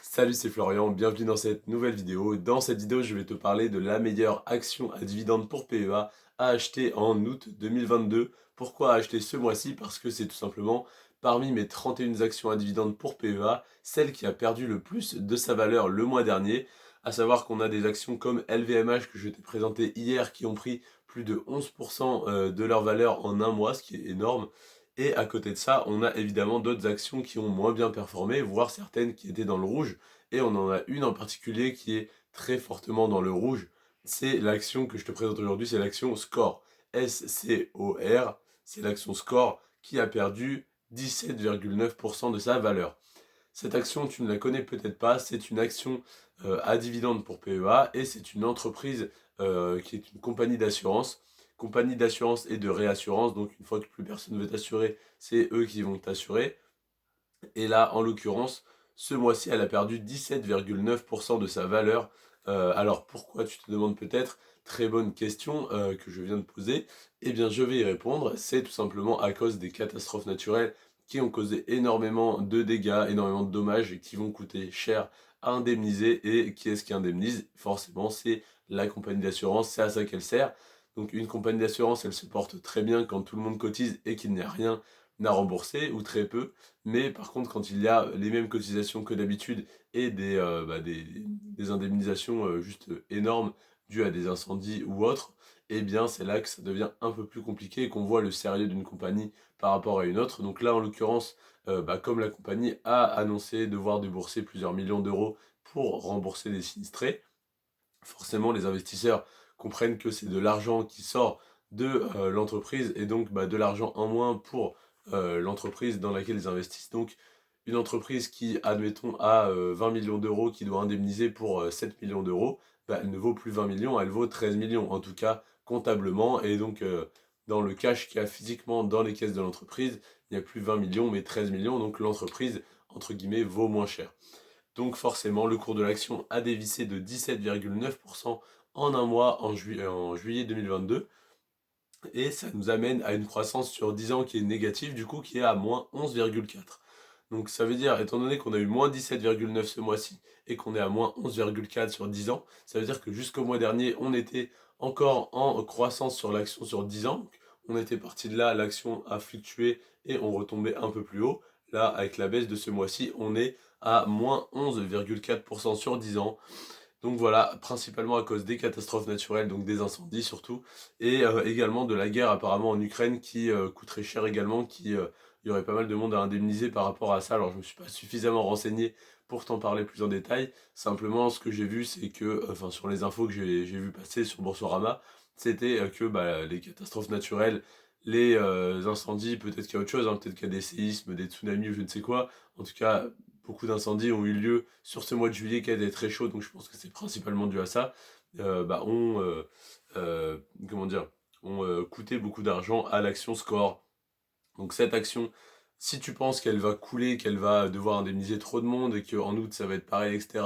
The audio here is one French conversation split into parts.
Salut, c'est Florian, bienvenue dans cette nouvelle vidéo. Dans cette vidéo, je vais te parler de la meilleure action à dividende pour PEA à acheter en août 2022. Pourquoi acheter ce mois-ci? Parce que c'est tout simplement parmi mes 31 actions à dividende pour PEA, celle qui a perdu le plus de sa valeur le mois dernier. À savoir qu'on a des actions comme LVMH que je t'ai présenté hier qui ont pris plus de 11% de leur valeur en un mois, ce qui est énorme. Et à côté de ça, on a évidemment d'autres actions qui ont moins bien performé, voire certaines qui étaient dans le rouge. Et on en a une en particulier qui est très fortement dans le rouge. C'est l'action que je te présente aujourd'hui, c'est l'action SCOR. SCOR, c'est l'action SCOR qui a perdu 17,9% de sa valeur. Cette action, tu ne la connais peut-être pas, c'est une action à dividende pour PEA et c'est une entreprise qui est une compagnie d'assurance et de réassurance. Donc une fois que plus personne ne veut t'assurer, c'est eux qui vont t'assurer. Et là, en l'occurrence, ce mois-ci, elle a perdu 17,9% de sa valeur. Alors pourquoi, tu te demandes peut-être? Très bonne question que je viens de poser. Eh bien, je vais y répondre. C'est tout simplement à cause des catastrophes naturelles qui ont causé énormément de dégâts, énormément de dommages et qui vont coûter cher à indemniser. Et qui est-ce qui indemnise? Forcément, c'est la compagnie d'assurance. C'est à ça qu'elle sert. Donc une compagnie d'assurance, elle se porte très bien quand tout le monde cotise et qu'il n'y a rien à rembourser, ou très peu. Mais par contre, quand il y a les mêmes cotisations que d'habitude et des indemnisations juste énormes dues à des incendies ou autres, eh bien c'est là que ça devient un peu plus compliqué et qu'on voit le sérieux d'une compagnie par rapport à une autre. Donc là, en l'occurrence, comme la compagnie a annoncé devoir débourser plusieurs millions d'euros pour rembourser les sinistrés, forcément les investisseurs comprennent que c'est de l'argent qui sort de l'entreprise et donc de l'argent en moins pour l'entreprise dans laquelle ils investissent. Donc une entreprise qui, admettons, a 20 millions d'euros qui doit indemniser pour 7 millions d'euros, elle ne vaut plus 20 millions, elle vaut 13 millions, en tout cas comptablement. Et donc dans le cash qu'il y a physiquement dans les caisses de l'entreprise, il n'y a plus 20 millions mais 13 millions, donc l'entreprise, entre guillemets, vaut moins cher. Donc forcément, le cours de l'action a dévissé de 17,9% en un mois en juillet 2022. Et ça nous amène à une croissance sur 10 ans qui est négative, du coup qui est à moins 11,4. Donc ça veut dire, étant donné qu'on a eu moins 17,9 ce mois-ci et qu'on est à moins 11,4 sur 10 ans, ça veut dire que jusqu'au mois dernier, on était encore en croissance sur l'action sur 10 ans. Donc, on était parti de là, l'action a fluctué et on retombait un peu plus haut. Là, avec la baisse de ce mois-ci, on est à moins 11,4% sur 10 ans. Donc voilà, principalement à cause des catastrophes naturelles, donc des incendies surtout, et également de la guerre apparemment en Ukraine qui coûterait cher également, il y aurait pas mal de monde à indemniser par rapport à ça. Alors je me suis pas suffisamment renseigné pour t'en parler plus en détail. Simplement, ce que j'ai vu, c'est que, enfin sur les infos que j'ai vu passer sur Boursorama, c'était que les catastrophes naturelles, les incendies, peut-être qu'il y a autre chose, hein, peut-être qu'il y a des séismes, des tsunamis ou je ne sais quoi. En tout cas, beaucoup d'incendies ont eu lieu sur ce mois de juillet qui a été très chaud, donc je pense que c'est principalement dû à ça, ont, comment dire, ont coûté beaucoup d'argent à l'action Score. Donc cette action, si tu penses qu'elle va couler, qu'elle va devoir indemniser trop de monde et qu'en août ça va être pareil, etc.,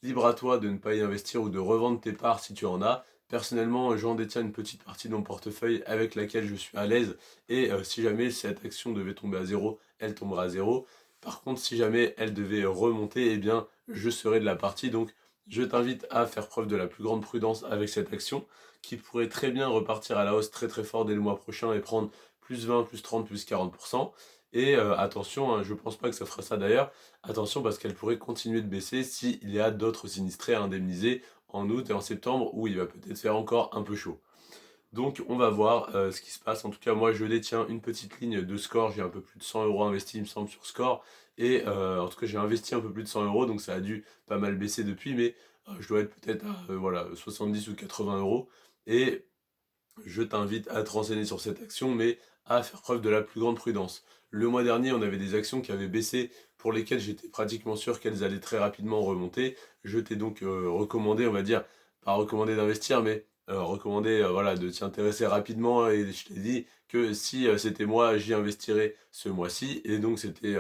libre à toi de ne pas y investir ou de revendre tes parts si tu en as. Personnellement, j'en détiens une petite partie de mon portefeuille avec laquelle je suis à l'aise et si jamais cette action devait tomber à zéro, elle tombera à zéro. Par contre, si jamais elle devait remonter, eh bien, je serai de la partie. Donc, je t'invite à faire preuve de la plus grande prudence avec cette action qui pourrait très bien repartir à la hausse très très fort dès le mois prochain et prendre plus 20, plus 30, plus 40%. Et attention, hein, je pense pas que ça fera ça d'ailleurs, attention parce qu'elle pourrait continuer de baisser s'il y a d'autres sinistrés à indemniser en août et en septembre où il va peut-être faire encore un peu chaud. Donc on va voir ce qui se passe. En tout cas, moi je détiens une petite ligne de score. J'ai un peu plus de 100 euros investis, il me semble, sur score. Et en tout cas, j'ai investi un peu plus de 100 euros, donc ça a dû pas mal baisser depuis, mais je dois être peut-être à voilà, 70 ou 80 euros. Et je t'invite à te renseigner sur cette action, mais à faire preuve de la plus grande prudence. Le mois dernier, on avait des actions qui avaient baissé, pour lesquelles j'étais pratiquement sûr qu'elles allaient très rapidement remonter. Je t'ai donc recommandé, on va dire, pas recommandé d'investir, mais recommandé voilà, de t'y intéresser rapidement. Et je t'ai dit que si c'était moi, j'y investirais ce mois-ci. Et donc c'était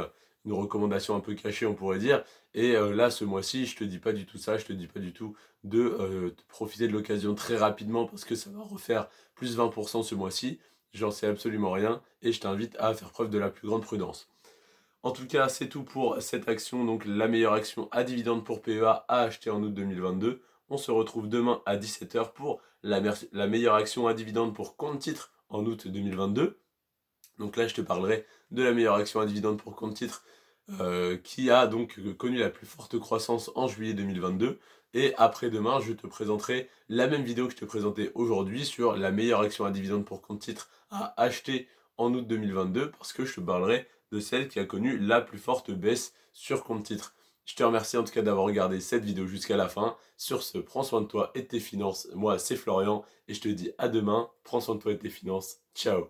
une recommandation un peu cachée, on pourrait dire. Et là, ce mois-ci, je te dis pas du tout ça, je te dis pas du tout de profiter de l'occasion très rapidement parce que ça va refaire plus 20% ce mois-ci. J'en sais absolument rien et je t'invite à faire preuve de la plus grande prudence. En tout cas, c'est tout pour cette action, donc la meilleure action à dividende pour PEA à acheter en août 2022. On se retrouve demain à 17 h pour la meilleure action à dividende pour compte titre en août 2022. Donc là, je te parlerai de la meilleure action à dividende pour compte titre qui a donc connu la plus forte croissance en juillet 2022. Et après-demain, je te présenterai la même vidéo que je te présentais aujourd'hui sur la meilleure action à dividende pour compte titre à acheter en août 2022 parce que je te parlerai de celle qui a connu la plus forte baisse sur compte titre. Je te remercie en tout cas d'avoir regardé cette vidéo jusqu'à la fin. Sur ce, prends soin de toi et de tes finances. Moi, c'est Florian et je te dis à demain. Prends soin de toi et de tes finances. Ciao.